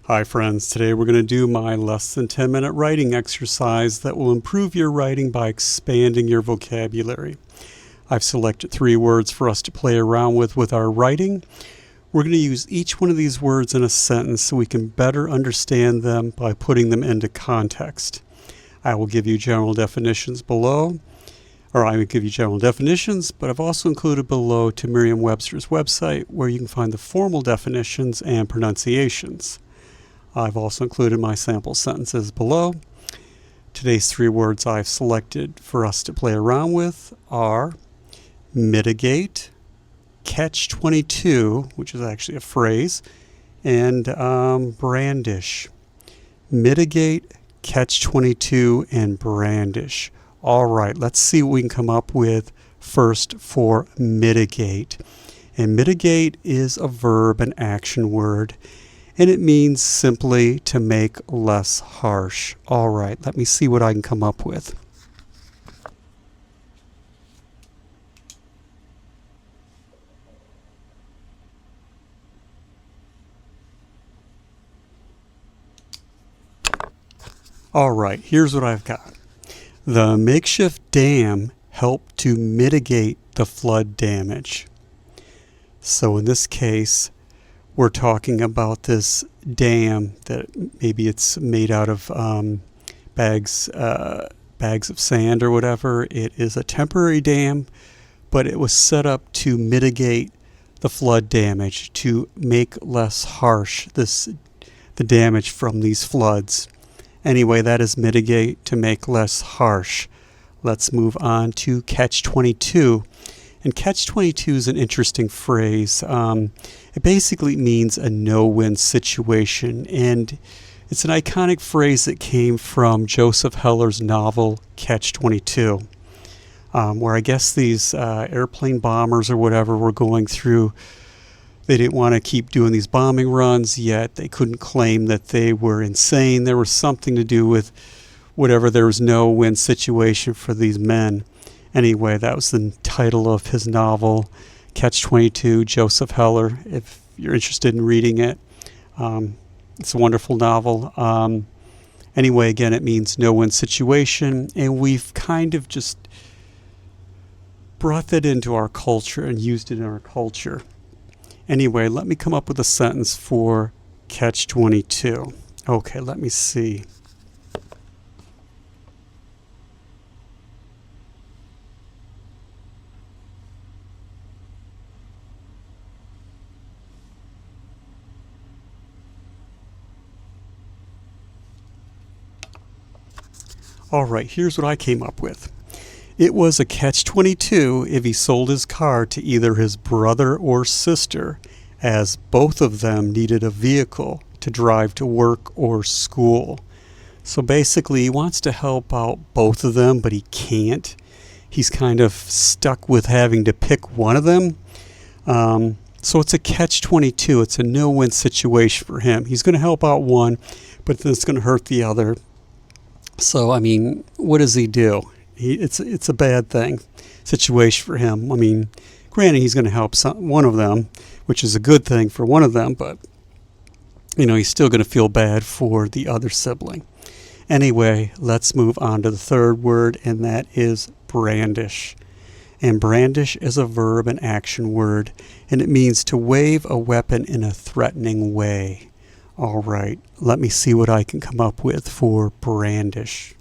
Hi friends, today we're going to do my less than 10-minute writing exercise that will improve your writing by expanding your vocabulary. I've selected 3 words for us to play around with our writing. We're going to use each one of these words in a sentence so we can better understand them by putting them into context. I will give you general definitions below, but I've also included below to Merriam-Webster's website where you can find the formal definitions and pronunciations. I've also included my sample sentences below. Today's 3 words I've selected for us to play around with are mitigate, catch-22, which is actually a phrase, and brandish. Mitigate, catch-22, and brandish. All right, let's see what we can come up with first for mitigate. And mitigate is a verb, an action word, and it means simply to make less harsh. All right, let me see what I can come up with. All right, here's what I've got. The makeshift dam helped to mitigate the flood damage. So in this case, we're talking about this dam that maybe it's made out of bags of sand or whatever. It is a temporary dam, but it was set up to mitigate the flood damage, to make less harsh the damage from these floods. Anyway, that is mitigate, to make less harsh. Let's move on to catch-22. And catch-22 is an interesting phrase. It basically means a no-win situation, and it's an iconic phrase that came from Joseph Heller's novel Catch-22, where I guess these airplane bombers or whatever were going through. They didn't want to keep doing these bombing runs, yet they couldn't claim that they were insane. There was something to do with whatever. There was no win situation for these men. Anyway, that was the title of his novel, Catch-22, Joseph Heller, if you're interested in reading it. It's a wonderful novel. Anyway, again, it means no-win situation, and we've kind of just brought that into our culture and used it in our culture. Anyway, let me come up with a sentence for Catch-22. Okay, let me see. All right, here's what I came up with. It was a catch-22 if he sold his car to either his brother or sister, as both of them needed a vehicle to drive to work or school. So basically, he wants to help out both of them, but he can't. He's kind of stuck with having to pick one of them. So it's a catch-22. It's a no-win situation for him. He's going to help out one, but then it's going to hurt the other. So, I mean, what does he do? It's a bad situation for him. I mean, granted, he's going to help one of them, which is a good thing for one of them, but, he's still going to feel bad for the other sibling. Anyway, let's move on to the 3rd word, and that is brandish. And brandish is a verb, an action word, and it means to wave a weapon in a threatening way. All right, let me see what I can come up with for brandish.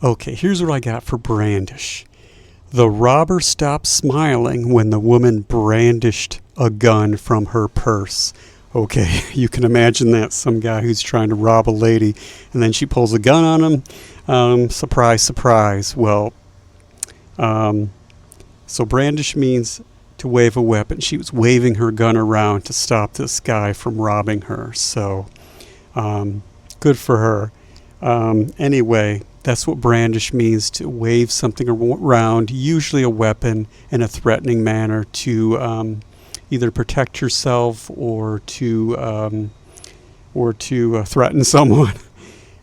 Okay, here's what I got for brandish. The robber stopped smiling when the woman brandished a gun from her purse. Okay, you can imagine that. Some guy who's trying to rob a lady, and then she pulls a gun on him. Surprise, surprise. Well, so brandish means to wave a weapon. She was waving her gun around to stop this guy from robbing her. So, good for her. Anyway, that's what brandish means, to wave something around, usually a weapon, in a threatening manner to either protect yourself or to threaten someone.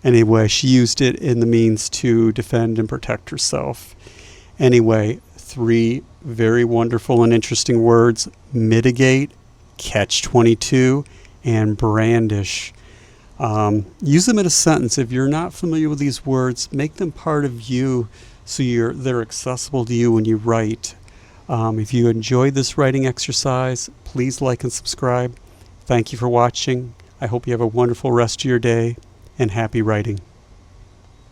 Anyway, she used it in the means to defend and protect herself. Anyway, 3 very wonderful and interesting words: mitigate, catch-22, and brandish. Use them in a sentence. If you're not familiar with these words, make them part of you so they're accessible to you when you write. If you enjoyed this writing exercise, please like and subscribe. Thank you for watching. I hope you have a wonderful rest of your day, and happy writing.